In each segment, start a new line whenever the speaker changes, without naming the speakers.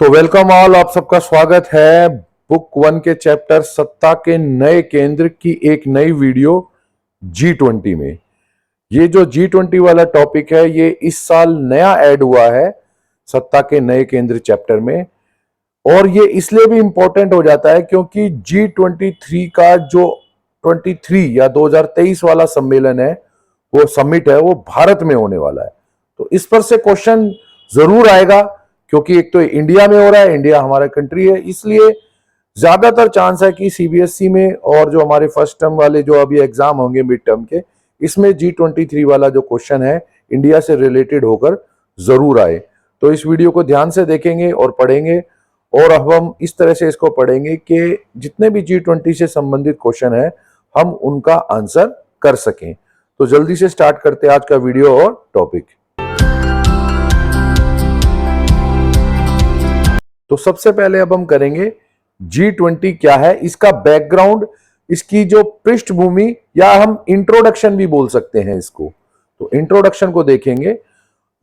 तो welcome all, आप सबका स्वागत है बुक वन के चैप्टर सत्ता के नए केंद्र की एक नई वीडियो G20 में। ये जो G20 वाला टॉपिक है ये इस साल नया ऐड हुआ है सत्ता के नए केंद्र चैप्टर में। और ये इसलिए भी इंपॉर्टेंट हो जाता है क्योंकि G23 का जो 23 या 2023 वाला सम्मेलन है, वो समिट है, वो भारत में होने वाला है। तो इस पर से क्वेश्चन जरूर आएगा क्योंकि एक तो इंडिया में हो रहा है, इंडिया हमारा कंट्री है, इसलिए ज्यादातर चांस है कि सीबीएसई में और जो हमारे फर्स्ट टर्म वाले जो अभी एग्जाम होंगे मिड टर्म के, इसमें G23 वाला जो क्वेश्चन है इंडिया से रिलेटेड होकर जरूर आए। तो इस वीडियो को ध्यान से देखेंगे और पढ़ेंगे, और अब हम इस तरह से इसको पढ़ेंगे कि जितने भी G20 से संबंधित क्वेश्चन है हम उनका आंसर कर सकें। तो जल्दी से स्टार्ट करते हैं आज का वीडियो और टॉपिक। तो सबसे पहले अब हम करेंगे G20 क्या है, इसका बैकग्राउंड, इसकी जो पृष्ठभूमि, या हम इंट्रोडक्शन भी बोल सकते हैं इसको। तो इंट्रोडक्शन को देखेंगे।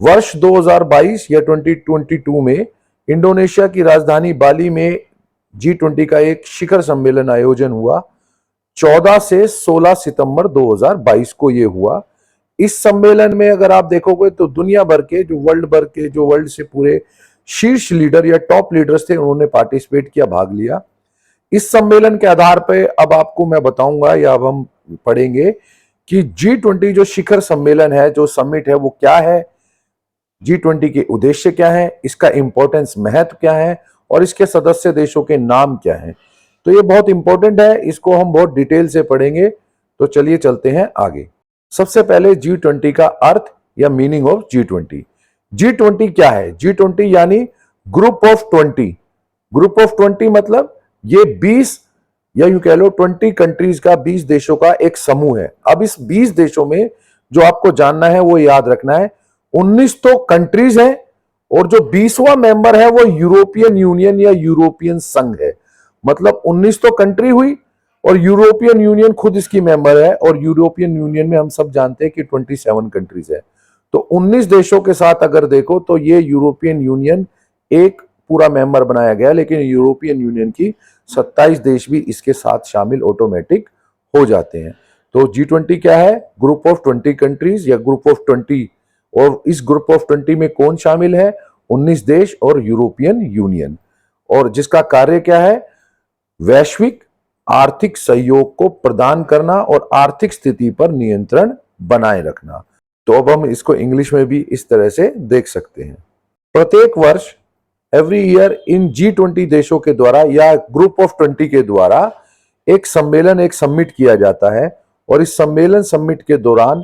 वर्ष 2022 या 2022 में इंडोनेशिया की राजधानी बाली में G20 का एक शिखर सम्मेलन आयोजन हुआ। 14 से 16 सितंबर 2022 को यह हुआ। इस सम्मेलन में अगर आप देखोगे तो दुनिया भर के जो वर्ल्ड से पूरे शीर्ष लीडर या टॉप लीडर्स थे, उन्होंने पार्टिसिपेट किया, भाग लिया। इस सम्मेलन के आधार पर अब आपको मैं बताऊंगा या अब हम पढ़ेंगे कि G20 जो शिखर सम्मेलन है, जो समिट है, वो क्या है, G20 के उद्देश्य क्या है, इसका इंपॉर्टेंस, महत्व क्या है, और इसके सदस्य देशों के नाम क्या हैं। तो ये बहुत इंपॉर्टेंट है, इसको हम बहुत डिटेल से पढ़ेंगे। तो चलिए चलते हैं आगे। सबसे पहले G20 का अर्थ या मीनिंग ऑफ G20। G20 क्या है? G20 यानी ग्रुप ऑफ 20। ग्रुप ऑफ 20 मतलब ये 20 या यूं कह लो 20 कंट्रीज का, 20 देशों का एक समूह है। अब इस 20 देशों में जो आपको जानना है वो याद रखना है, 19 तो कंट्रीज हैं और जो 20वां मेंबर है वो यूरोपियन यूनियन या यूरोपियन संघ है। मतलब 19 तो कंट्री हुई और यूरोपियन यूनियन खुद इसकी मेंबर है, और यूरोपियन यूनियन में हम सब जानते हैं कि 27 कंट्रीज है। तो 19 देशों के साथ अगर देखो तो ये यूरोपियन यूनियन एक पूरा मेंबर बनाया गया, लेकिन यूरोपियन यूनियन की 27 देश भी इसके साथ शामिल ऑटोमेटिक हो जाते हैं। तो G20 क्या है? ग्रुप ऑफ 20 कंट्रीज या ग्रुप ऑफ 20। और इस ग्रुप ऑफ 20 में कौन शामिल है? 19 देश और यूरोपियन यूनियन। और जिसका कार्य क्या है? वैश्विक आर्थिक सहयोग को प्रदान करना और आर्थिक स्थिति पर नियंत्रण बनाए रखना। तो अब हम इसको इंग्लिश में भी इस तरह से देख सकते हैं। प्रत्येक वर्ष, एवरी ईयर, इन G20 देशों के द्वारा या ग्रुप ऑफ 20 के द्वारा एक सम्मेलन, एक समिट किया जाता है। और इस समिट के दौरान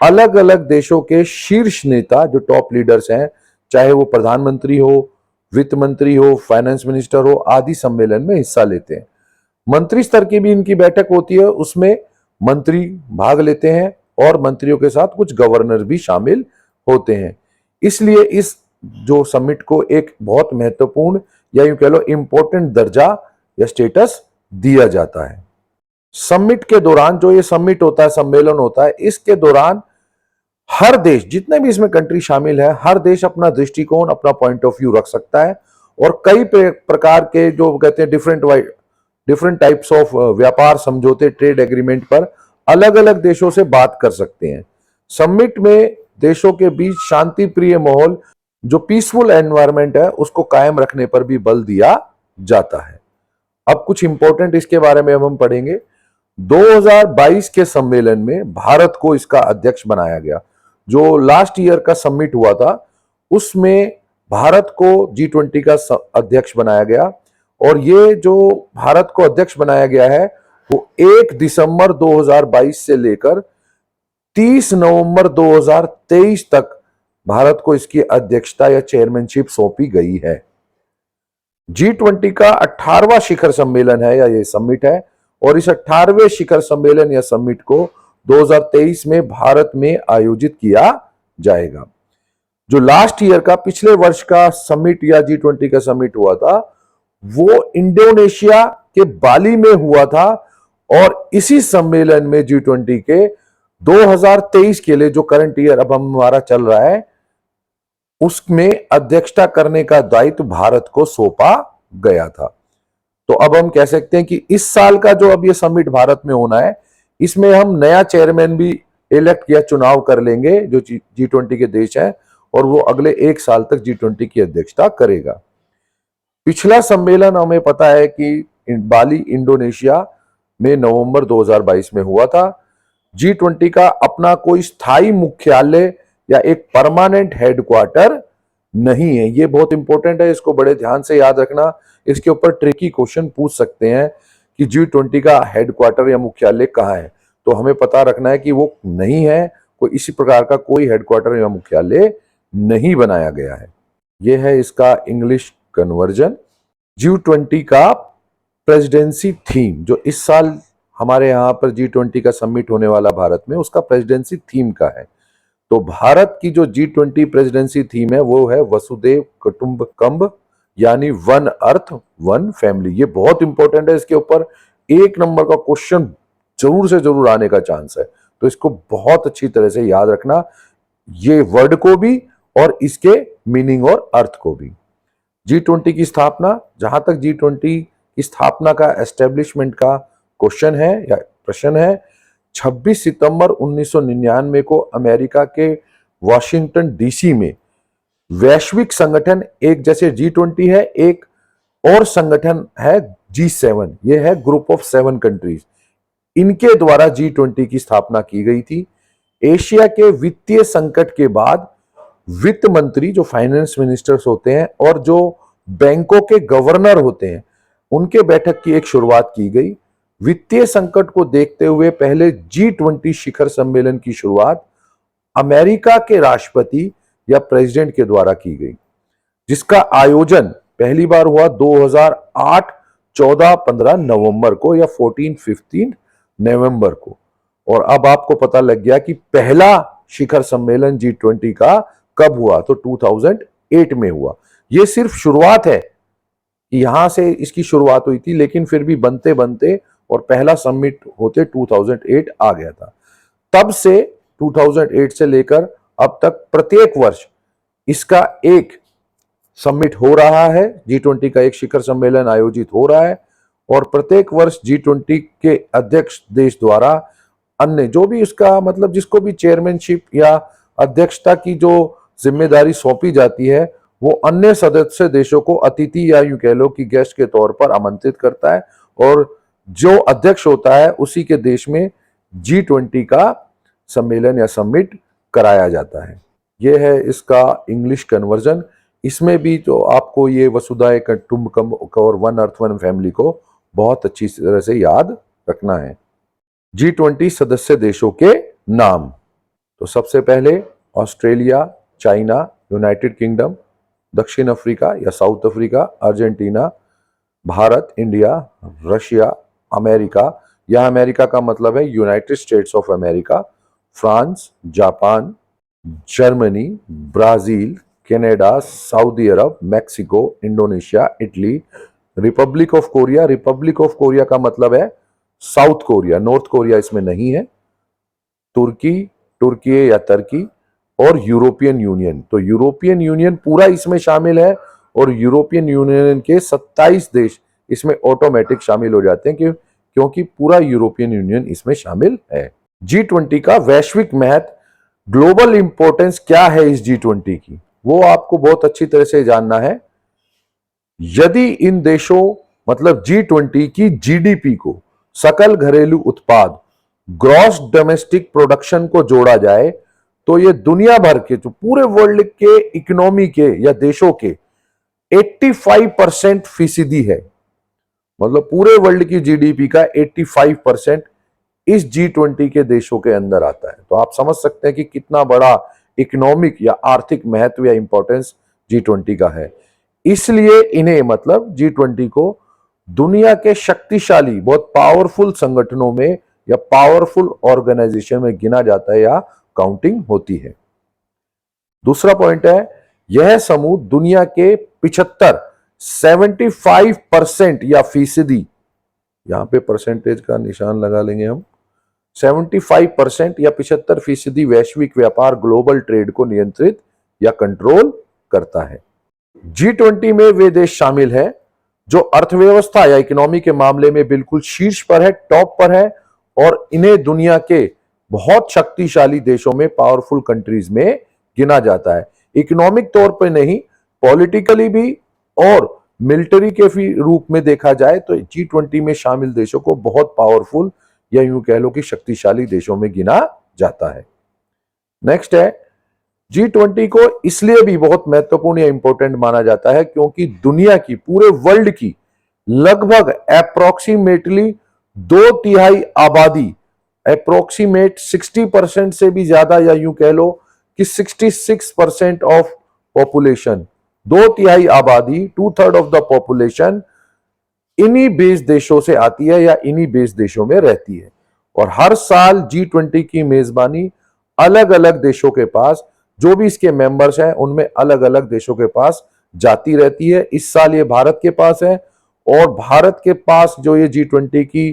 अलग अलग देशों के शीर्ष नेता, जो टॉप लीडर्स हैं, चाहे वो प्रधानमंत्री हो, वित्त मंत्री हो, फाइनेंस मिनिस्टर हो, आदि सम्मेलन में हिस्सा लेते हैं। मंत्री स्तर की भी इनकी बैठक होती है, उसमें मंत्री भाग लेते हैं और मंत्रियों के साथ कुछ गवर्नर भी शामिल होते हैं। इसलिए इस जो समिट को एक बहुत महत्वपूर्ण या यूं कह लो इंपॉर्टेंट दर्जा या स्टेटस दिया जाता है। समिट के दौरान, जो ये समिट होता है, सम्मेलन होता है, इसके दौरान हर देश, जितने भी इसमें कंट्री शामिल है, हर देश अपना दृष्टिकोण, अपना पॉइंट ऑफ व्यू रख सकता है और कई प्रकार के जो कहते हैं डिफरेंट टाइप्स ऑफ व्यापार समझौते, ट्रेड एग्रीमेंट पर अलग अलग देशों से बात कर सकते हैं। समिट में देशों के बीच शांति प्रिय माहौल, जो पीसफुल एनवायरनमेंट है, उसको कायम रखने पर भी बल दिया जाता है। अब कुछ इंपॉर्टेंट इसके बारे में हम पढ़ेंगे। 2022 के सम्मेलन में भारत को इसका अध्यक्ष बनाया गया। जो लास्ट ईयर का समिट हुआ था उसमें भारत को G20 का अध्यक्ष बनाया गया। और ये जो भारत को अध्यक्ष बनाया गया है वो 1 दिसंबर 2022 से लेकर 30 नवंबर 2023 तक भारत को इसकी अध्यक्षता या चेयरमैनशिप सौंपी गई है। G20 का 18वां शिखर सम्मेलन है या ये समिट है, और इस 18वें शिखर सम्मेलन या समिट को 2023 में भारत में आयोजित किया जाएगा। जो लास्ट ईयर का, पिछले वर्ष का समिट या G20 का समिट हुआ था वो इंडोनेशिया के बाली में हुआ था। और इसी सम्मेलन में G20 के 2023 के लिए, जो करंट ईयर अब हमारा चल रहा है, उसमें अध्यक्षता करने का दायित्व भारत को सौंपा गया था। तो अब हम कह सकते हैं कि इस साल का जो अब ये समिट भारत में होना है, इसमें हम नया चेयरमैन भी इलेक्ट या चुनाव कर लेंगे जो G20 के देश हैं, और वो अगले 1 साल तक G20 की अध्यक्षता करेगा। पिछला सम्मेलन हमें पता है कि बाली इंडोनेशिया में नवंबर 2022 में हुआ था। G20 का अपना कोई स्थायी मुख्यालय या एक परमानेंट हेडक्वार्टर नहीं है। ये बहुत इंपॉर्टेंट है, इसको बड़े ध्यान से याद रखना। इसके ऊपर ट्रिकी क्वेश्चन पूछ सकते हैं कि G20 का हेडक्वार्टर या मुख्यालय कहाँ है, तो हमें पता रखना है कि वो नहीं है, कोई इसी प्रकार का कोई हेडक्वार्टर या मुख्यालय नहीं बनाया गया है। ये है इसका इंग्लिश कन्वर्जन। G20 का प्रेसिडेंसी थीम जो इस साल हमारे यहाँ पर G20 का समिट होने वाला भारत में, उसका प्रेसिडेंसी थीम का है। तो भारत की जो G20 प्रेसिडेंसी थीम है वो है वसुदेव कुटुंबकम, यानी वन अर्थ वन फैमिली। ये बहुत इंपॉर्टेंट है, इसके ऊपर 1 नंबर का क्वेश्चन जरूर से जरूर आने का चांस है, तो इसको बहुत अच्छी तरह से याद रखना, ये वर्ड को भी और इसके मीनिंग और अर्थ को भी। G20 की स्थापना, जहां तक G20 की स्थापना का एस्टेब्लिशमेंट का क्वेश्चन है या प्रश्न है, 26 सितंबर 1999 को अमेरिका के वॉशिंगटन डीसी में वैश्विक संगठन, एक जैसे G20 है, एक और संगठन है G7, ये है ग्रुप ऑफ 7 कंट्रीज, इनके द्वारा G20 की स्थापना की गई थी। एशिया के वित्तीय संकट के बाद वित्त मंत्री, जो फाइनेंस मिनिस्टर्स होते हैं, और जो बैंकों के गवर्नर होते हैं, उनके बैठक की एक शुरुआत की गई। वित्तीय संकट को देखते हुए पहले G20 शिखर सम्मेलन की शुरुआत अमेरिका के राष्ट्रपति या प्रेसिडेंट के द्वारा की गई, जिसका आयोजन पहली बार हुआ 2008 14-15 नवंबर को या 14-15 नवंबर को। और अब आपको पता लग गया कि पहला शिखर सम्मेलन G20 का कब हुआ, तो 2008 में हुआ। यह सिर्फ शुरुआत है, यहां से इसकी शुरुआत हुई थी, लेकिन फिर भी बनते बनते और पहला समिट होते 2008 आ गया था। तब से 2008 से लेकर अब तक प्रत्येक वर्ष इसका एक समिट हो रहा है, G20 का एक शिखर सम्मेलन आयोजित हो रहा है, और प्रत्येक वर्ष G20 के अध्यक्ष देश द्वारा अन्य जो भी इसका मतलब जिसको भी चेयरमैनशिप या अध्यक्षता की जो जिम्मेदारी सौंपी जाती है, वो अन्य सदस्य देशों को अतिथि या यूं कह लो कि गेस्ट के तौर पर आमंत्रित करता है, और जो अध्यक्ष होता है उसी के देश में G20 का सम्मेलन या समिट कराया जाता है। यह है इसका इंग्लिश कन्वर्जन। इसमें भी तो आपको ये वसुधैव कुटुंबकम और वन अर्थ वन फैमिली को बहुत अच्छी तरह से याद रखना है। G20 सदस्य देशों के नाम, तो सबसे पहले ऑस्ट्रेलिया, चाइना, यूनाइटेड किंगडम, दक्षिण अफ्रीका या south Africa, Argentina, Bharat, India, Russia, America, यह अमेरिका का मतलब है United states of America, France, Japan, Germany, Brazil, Canada, Saudi Arab, Mexico, Indonesia, Italy, Republic of Korea. Republic of Korea का मतलब है south Korea, north Korea इसमें नहीं है, तुर्की, तुर्की या तुर्की, और यूरोपियन यूनियन। तो यूरोपियन यूनियन पूरा इसमें शामिल है, और यूरोपियन यूनियन के 27 देश इसमें ऑटोमेटिक शामिल हो जाते हैं क्योंकि पूरा यूरोपियन यूनियन इसमें शामिल है। G20 का वैश्विक महत्व, ग्लोबल इंपॉर्टेंस क्या है इस G20 की, वो आपको बहुत अच्छी तरह से जानना है। यदि इन देशों मतलब G20 की जीडीपी को, सकल घरेलू उत्पाद, ग्रॉस डोमेस्टिक प्रोडक्शन को जोड़ा जाए, तो ये दुनिया भर के जो पूरे वर्ल्ड के इकोनॉमी के या देशों के 85% फीसदी है। मतलब पूरे वर्ल्ड की जीडीपी का 85% इस G20 के देशों के अंदर आता है। तो आप समझ सकते हैं कि कितना बड़ा इकोनॉमिक या आर्थिक महत्व या इंपॉर्टेंस G20 का है। इसलिए इन्हें मतलब G20 को दुनिया के शक्तिशाली बहुत पावरफुल संगठनों में या पावरफुल ऑर्गेनाइजेशन में गिना जाता है या काउंटिंग होती है। दूसरा पॉइंट है, यह समूह दुनिया के 75% या फीसदी, यहां पे परसेंटेज का निशान लगा लेंगे हम, 75% या 75% वैश्विक व्यापार ग्लोबल ट्रेड को नियंत्रित या कंट्रोल करता है। G20 में वे देश शामिल हैं जो अर्थव्यवस्था या इकोनॉमी के मामले में बिल्कुल शीर्ष पर है, टॉप पर है, और इन्हें दुनिया के बहुत शक्तिशाली देशों में, पावरफुल कंट्रीज में गिना जाता है। इकोनॉमिक तौर पर नहीं, पॉलिटिकली भी और मिलिट्री के रूप में देखा जाए तो G20 में शामिल देशों को बहुत पावरफुल या यूं कह लो कि शक्तिशाली देशों में गिना जाता है। नेक्स्ट है, G20 को इसलिए भी बहुत महत्वपूर्ण या इंपॉर्टेंट माना जाता है क्योंकि दुनिया की, पूरे वर्ल्ड की लगभग अप्रोक्सीमेटली 2/3 आबादी, अप्रोक्सीमेट 60% से भी ज्यादा, या यूं कह लो कि 66% ऑफ पॉपुलेशन, 2/3 आबादी, 2/3 ऑफ द पॉपुलेशन इन्हीं बेस देशों से आती है या इन्हीं बेस देशों में रहती है। और हर साल G20 की मेजबानी अलग अलग देशों के पास, जो भी इसके मेंबर्स हैं उनमें अलग अलग देशों के पास जाती रहती है। इस साल ये भारत के पास है, और भारत के पास जो ये G20 की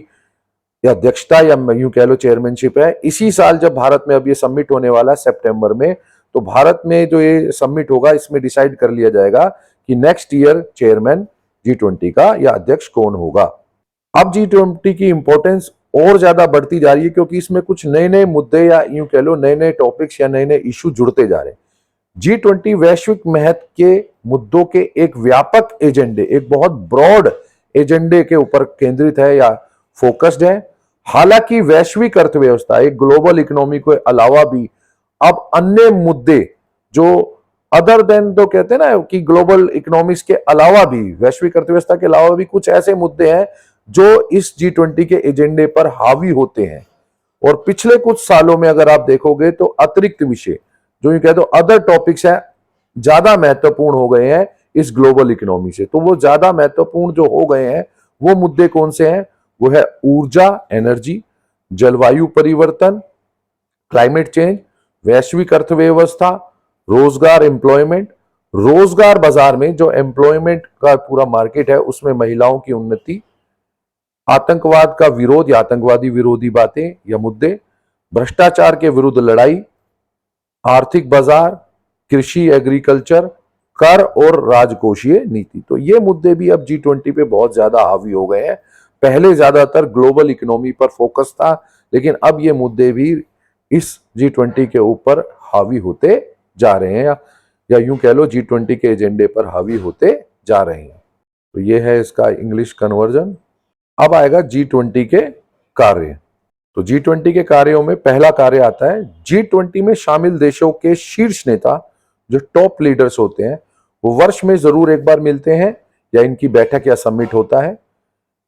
अध्यक्षता या यूं कह लो चेयरमैनशिप है, इसी साल जब भारत में अब ये समिट होने वाला है सितंबर में, तो भारत में जो ये समिट होगा इसमें डिसाइड कर लिया जाएगा कि नेक्स्ट ईयर चेयरमैन G20 का या अध्यक्ष कौन होगा। अब G20 की इंपॉर्टेंस और ज्यादा बढ़ती जा रही है क्योंकि इसमें कुछ नए नए मुद्दे या यूं कह लो नए नए टॉपिक्स या नए नए इशू जुड़ते जा रहे हैं। G20 वैश्विक महत्व के मुद्दों के एक व्यापक एजेंडे, एक बहुत ब्रॉड एजेंडे के ऊपर केंद्रित है या फोकस्ड है। हालांकि वैश्विक अर्थव्यवस्था, एक ग्लोबल इकोनॉमी के अलावा भी अब अन्य मुद्दे जो अदर देन, तो कहते हैं ना कि ग्लोबल इकोनॉमिक्स के अलावा भी, वैश्विक अर्थव्यवस्था के अलावा भी कुछ ऐसे मुद्दे हैं जो इस G20 के एजेंडे पर हावी होते हैं। और पिछले कुछ सालों में अगर आप देखोगे तो अतिरिक्त विषय, जो ये कह दो अदर टॉपिक्स है, ज्यादा महत्वपूर्ण हो गए हैं इस ग्लोबल इकोनॉमी से। तो वो ज्यादा महत्वपूर्ण जो हो गए हैं वो मुद्दे कौन से हैं? वो है ऊर्जा, एनर्जी, जलवायु परिवर्तन, क्लाइमेट चेंज, वैश्विक अर्थव्यवस्था, रोजगार, एम्प्लॉयमेंट, रोजगार बाजार में जो एम्प्लॉयमेंट का पूरा मार्केट है उसमें महिलाओं की उन्नति, आतंकवाद का विरोध या आतंकवादी विरोधी बातें या मुद्दे, भ्रष्टाचार के विरुद्ध लड़ाई, आर्थिक बाजार, कृषि, एग्रीकल्चर, कर और राजकोषीय नीति। तो ये मुद्दे भी अब G20 पे बहुत ज्यादा हावी हो गए हैं। पहले ज्यादातर ग्लोबल इकोनॉमी पर फोकस था, लेकिन अब ये मुद्दे भी इस G20 के ऊपर हावी होते जा रहे हैं, या यूं कह लो G20 के एजेंडे पर हावी होते जा रहे हैं। तो ये है इसका इंग्लिश कन्वर्जन। अब आएगा G20 के कार्य। तो G20 के कार्यों में पहला कार्य आता है, G20 में शामिल देशों के शीर्ष नेता, जो टॉप लीडर्स होते हैं, वो वर्ष में जरूर एक बार मिलते हैं या इनकी बैठक या समिट होता है।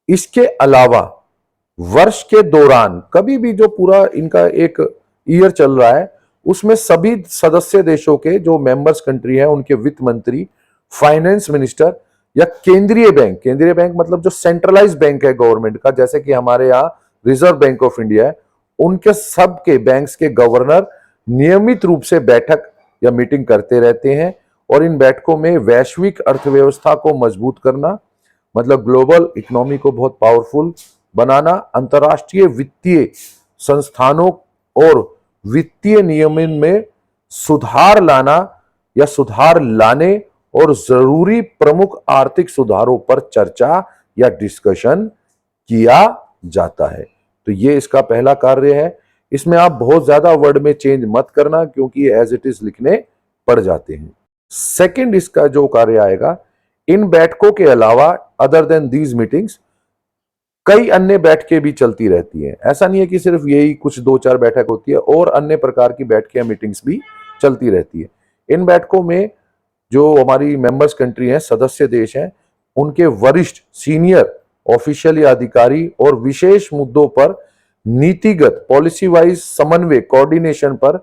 इसके अलावा वर्ष के दौरान कभी भी जो पूरा इनका एक ईयर चल रहा है उसमें सभी सदस्य देशों के जो मेंबर्स कंट्री हैं उनके वित्त मंत्री, फाइनेंस मिनिस्टर या केंद्रीय बैंक मतलब जो सेंट्रलाइज बैंक है गवर्नमेंट का, जैसे कि हमारे यहाँ रिजर्व बैंक ऑफ इंडिया है, उनके सबके बैंक्स के गवर्नर नियमित रूप से बैठक या मीटिंग करते रहते हैं। और इन बैठकों में वैश्विक अर्थव्यवस्था को मजबूत करना, मतलब ग्लोबल इकोनॉमी को बहुत पावरफुल बनाना, अंतर्राष्ट्रीय वित्तीय संस्थानों और वित्तीय नियमन में सुधार लाना या सुधार लाने और जरूरी प्रमुख आर्थिक सुधारों पर चर्चा या डिस्कशन किया जाता है। तो ये इसका पहला कार्य है। इसमें आप बहुत ज्यादा वर्ड में चेंज मत करना क्योंकि एज इट इज लिखने पड़ जाते हैं। सेकंड इसका जो कार्य आएगा, इन बैठकों के अलावा अदर देन दीज मीटिंग्स कई अन्य बैठकें भी चलती रहती हैं। ऐसा नहीं है कि सिर्फ यही कुछ 2-4 बैठक होती है, और अन्य प्रकार की बैठकें मीटिंग्स भी चलती रहती है। इन बैठकों में जो हमारी मेंबर्स कंट्री हैं, सदस्य देश हैं, उनके वरिष्ठ सीनियर ऑफिशियल या अधिकारी और विशेष मुद्दों पर नीतिगत पॉलिसी वाइज समन्वय कोऑर्डिनेशन पर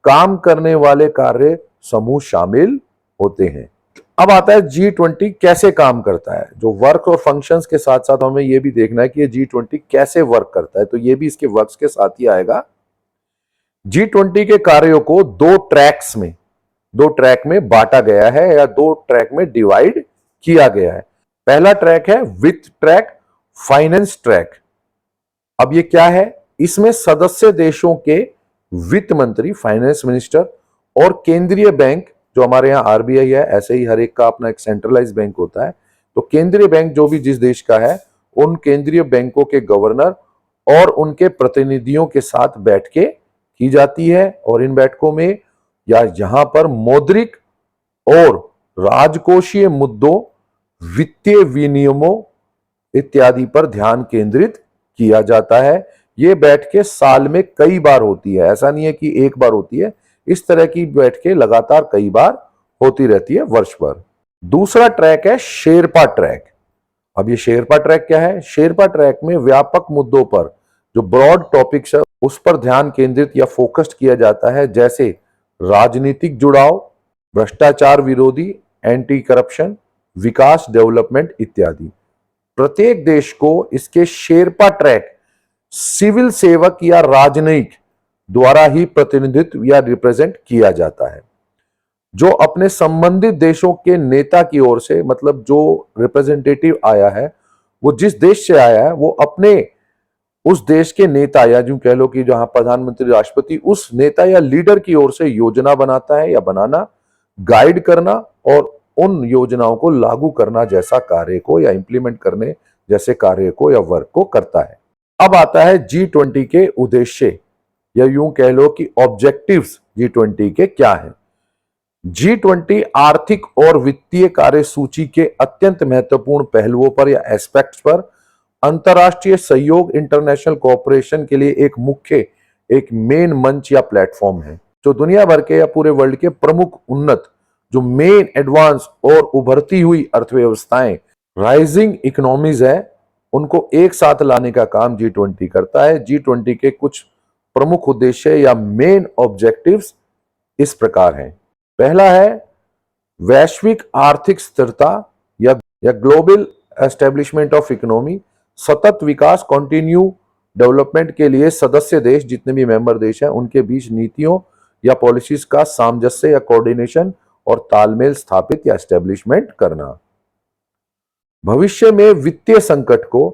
काम करने वाले कार्य समूह शामिल होते हैं। अब आता है G20 कैसे काम करता है। जो वर्क और फंक्शंस के साथ साथ हमें यह भी देखना है कि ये G20 कैसे वर्क करता है, तो ये भी इसके वर्क्स के साथ ही आएगा। G20 के कार्यों को दो ट्रैक में बांटा गया है या 2 ट्रैक में डिवाइड किया गया है। पहला ट्रैक है वित्त ट्रैक, फाइनेंस ट्रैक। अब ये क्या है? इसमें सदस्य देशों के वित्त मंत्री, फाइनेंस मिनिस्टर और केंद्रीय बैंक जो हमारे यहाँ आरबीआई है, ऐसे ही हर एक का अपना एक सेंट्रलाइज बैंक होता है। तो केंद्रीय बैंक जो भी जिस देश का है, उन केंद्रीय बैंकों के गवर्नर और उनके प्रतिनिधियों के साथ बैठ के की जाती है। और इन बैठकों में या यहां पर मौद्रिक और राजकोषीय मुद्दों, वित्तीय विनियमों इत्यादि पर ध्यान केंद्रित किया जाता है। ये बैठकें साल में कई बार होती है, ऐसा नहीं है कि एक बार होती है। इस तरह की बैठकें लगातार कई बार होती रहती है वर्ष भर। दूसरा ट्रैक है शेरपा ट्रैक। अब ये शेरपा ट्रैक क्या है? शेरपा ट्रैक में व्यापक मुद्दों पर, जो ब्रॉड टॉपिक्स है, उस पर ध्यान केंद्रित या फोकस्ड किया जाता है, जैसे राजनीतिक जुड़ाव, भ्रष्टाचार विरोधी, एंटी करप्शन, विकास, डेवलपमेंट इत्यादि। प्रत्येक देश को इसके शेरपा ट्रैक सिविल सेवक या राजनयिक द्वारा ही प्रतिनिधित्व या रिप्रेजेंट किया जाता है, जो अपने संबंधित देशों के नेता की ओर से, मतलब जो रिप्रेजेंटेटिव आया है, वो जिस देश से आया है, वो अपने उस देश के नेता या जो कह लो कि जहां प्रधानमंत्री, राष्ट्रपति, उस नेता या लीडर की ओर से योजना बनाता है या बनाना, गाइड करना और उन योजनाओं को लागू करना जैसा कार्य को या इंप्लीमेंट करने जैसे कार्य को या वर्क को करता है। अब आता है G20 के उद्देश्य, या यूं कह लो कि ऑब्जेक्टिव्स G20 के क्या हैं। G20 आर्थिक और वित्तीय कार्यसूची के अत्यंत महत्वपूर्ण पहलुओं पर या एस्पेक्ट्स पर अंतरराष्ट्रीय सहयोग, इंटरनेशनल कोऑपरेशन के लिए एक मेन मंच या प्लेटफॉर्म है, जो दुनिया भर के या पूरे वर्ल्ड के प्रमुख उन्नत, जो मेन एडवांस और उभरती हुई अर्थव्यवस्थाएं, राइजिंग इकोनॉमीज है, उनको एक साथ लाने का काम G20 करता है। G20 के कुछ प्रमुख उद्देश्य या मेन ऑब्जेक्टिव्स इस प्रकार हैं। पहला है वैश्विक आर्थिक स्थिरता या ग्लोबल एस्टेब्लिशमेंट ऑफ इकोनॉमी, सतत विकास, कंटिन्यू डेवलपमेंट के लिए सदस्य देश, जितने भी मेंबर देश हैं, उनके बीच नीतियों या पॉलिसीज का सामंजस्य या कोऑर्डिनेशन और तालमेल स्थापित या एस्टेब्लिशमेंट करना। भविष्य में वित्तीय संकट को,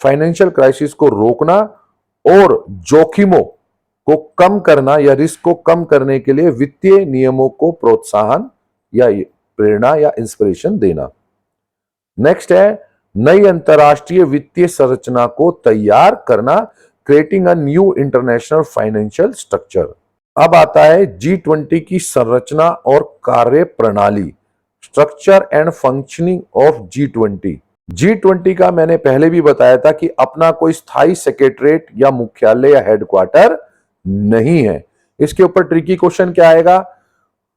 फाइनेंशियल क्राइसिस को रोकना और जोखिमों को कम करना या रिस्क को कम करने के लिए वित्तीय नियमों को प्रोत्साहन या प्रेरणा या इंस्पिरेशन देना। नेक्स्ट है नई अंतरराष्ट्रीय वित्तीय संरचना को तैयार करना, creating a new international financial structure. अब आता है G20 की संरचना और कार्य प्रणाली, structure and functioning of G20। G20 का मैंने पहले भी बताया था कि अपना कोई स्थायी सेक्रेटरीट या मुख्यालय या हेडक्वार्टर नहीं है। इसके ऊपर ट्रिकी क्वेश्चन क्या आएगा?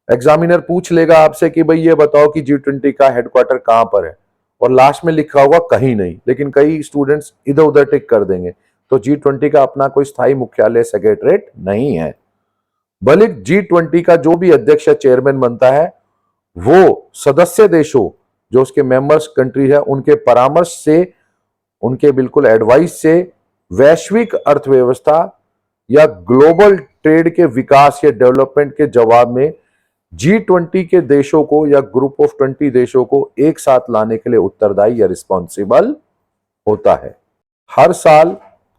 एग्जामिनर पूछ लेगा आपसे कि भाई ये बताओ कि G20 का हेडक्वार्टर कहां पर है, और लास्ट में लिखा होगा कहीं नहीं, लेकिन कई स्टूडेंट्स इधर उधर टिक कर देंगे। तो G20 का अपना कोई स्थायी मुख्यालय, सेक्रेटरीट नहीं है। बल्कि G20 का जो भी अध्यक्ष या चेयरमैन बनता है, वो सदस्य देशों, जो उसके मेंबर्स कंट्री है, उनके परामर्श से, उनके बिल्कुल एडवाइस से वैश्विक अर्थव्यवस्था या ग्लोबल ट्रेड के विकास या डेवलपमेंट के जवाब में G20 के देशों को या ग्रुप ऑफ 20 देशों को एक साथ लाने के लिए उत्तरदायी या रिस्पॉन्सिबल होता है। हर साल,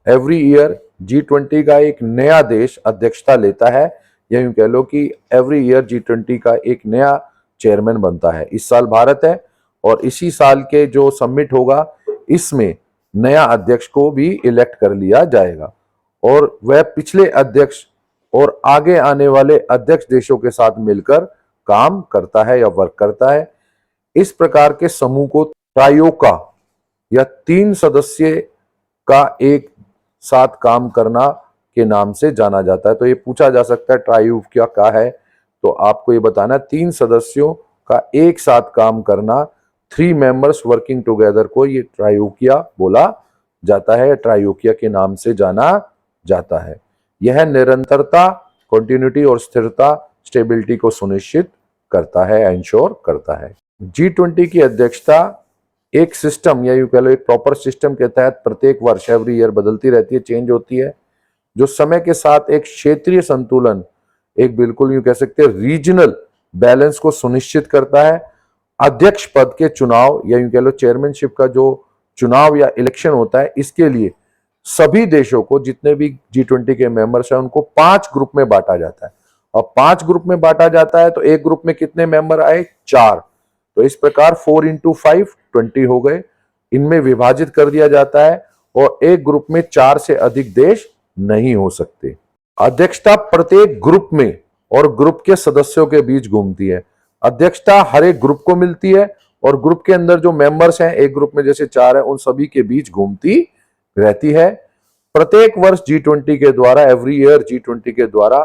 एवरी ईयर, G20 का एक नया देश अध्यक्षता लेता है, या यूं कह लो कि एवरी ईयर G20 का एक नया चेयरमैन बनता है। इस साल भारत है, और इसी साल के जो समिट होगा, इसमें नया अध्यक्ष को भी इलेक्ट कर लिया जाएगा, और वह पिछले अध्यक्ष और आगे आने वाले अध्यक्ष देशों के साथ मिलकर काम करता है या वर्क करता है। इस प्रकार के समूह को ट्रायोका या 3 सदस्य का एक साथ काम करना के नाम से जाना जाता है। तो ये पूछा जा सकता है ट्रायोका क्या है, तो आपको ये बताना 3 सदस्यों का एक साथ काम करना, 3 मेंबर्स वर्किंग टुगेदर को ये ट्रायोकिया बोला जाता है, ट्रायोकिया के नाम से जाना जाता है। यह निरंतरता, कंटिन्यूटी और स्थिरता, स्टेबिलिटी को सुनिश्चित करता है, एंश्योर करता है। G20 की अध्यक्षता एक सिस्टम, या यूं कह लो एक प्रॉपर सिस्टम के तहत प्रत्येक वर्ष, एवरी ईयर बदलती रहती है, चेंज होती है, जो समय के साथ एक क्षेत्रीय संतुलन, एक बिल्कुल यूं कह सकते हैं रीजनल बैलेंस को सुनिश्चित करता है। अध्यक्ष पद के चुनाव, या यूं कह लो चेयरमैनशिप का जो चुनाव या इलेक्शन होता है, इसके लिए सभी देशों को, जितने भी G20 के मेंबर्स हैं, उनको 5 ग्रुप में बांटा जाता है, अब 5 ग्रुप में बांटा जाता है तो एक ग्रुप में कितने मेंबर आए? 4। तो इस प्रकार 4 इंटू 5 20 हो गए। इनमें विभाजित कर दिया जाता है और एक ग्रुप में 4 से अधिक देश नहीं हो सकते। अध्यक्षता प्रत्येक ग्रुप में और ग्रुप के सदस्यों के बीच घूमती है। अध्यक्षता हर एक ग्रुप को मिलती है और ग्रुप के अंदर जो मेंबर्स हैं, एक ग्रुप में जैसे 4 है, उन सभी के बीच घूमती रहती है। प्रत्येक वर्ष G20 के द्वारा, एवरी ईयर G20 के द्वारा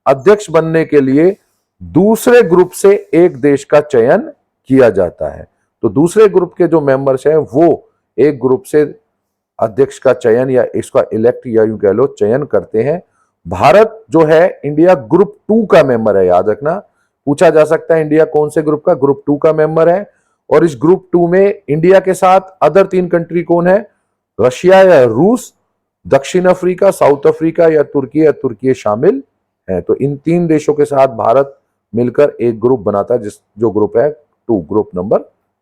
अध्यक्ष बनने के लिए दूसरे ग्रुप से एक देश का चयन किया जाता है। तो दूसरे ग्रुप के जो मेंबर्स हैं वो एक ग्रुप से अध्यक्ष का चयन या इसका इलेक्ट या यूं कह लो चयन करते हैं। भारत जो है, इंडिया ग्रुप 2 का मेंबर है, याद रखना। पूछा जा सकता है इंडिया कौन से ग्रुप का? ग्रुप 2 का मेंबर है। और इस ग्रुप 2 में इंडिया के साथ अदर 3 कंट्री कौन है? रशिया या रूस, दक्षिण अफ्रीका, साउथ अफ्रीका या तुर्की शामिल है। तो इन 3 देशों के साथ भारत मिलकर एक ग्रुप बनाता है, जो ग्रुप है 2, ग्रुप नंबर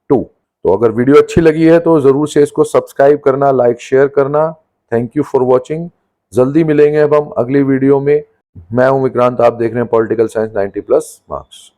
2। तो अगर वीडियो अच्छी लगी है तो जरूर से इसको सब्सक्राइब करना, लाइक शेयर करना। Thank you for watching. जल्दी मिलेंगे अब हम अगली वीडियो में। मैं हूं विक्रांत, आप देख रहे हैं पॉलिटिकल साइंस 90+ मार्क्स।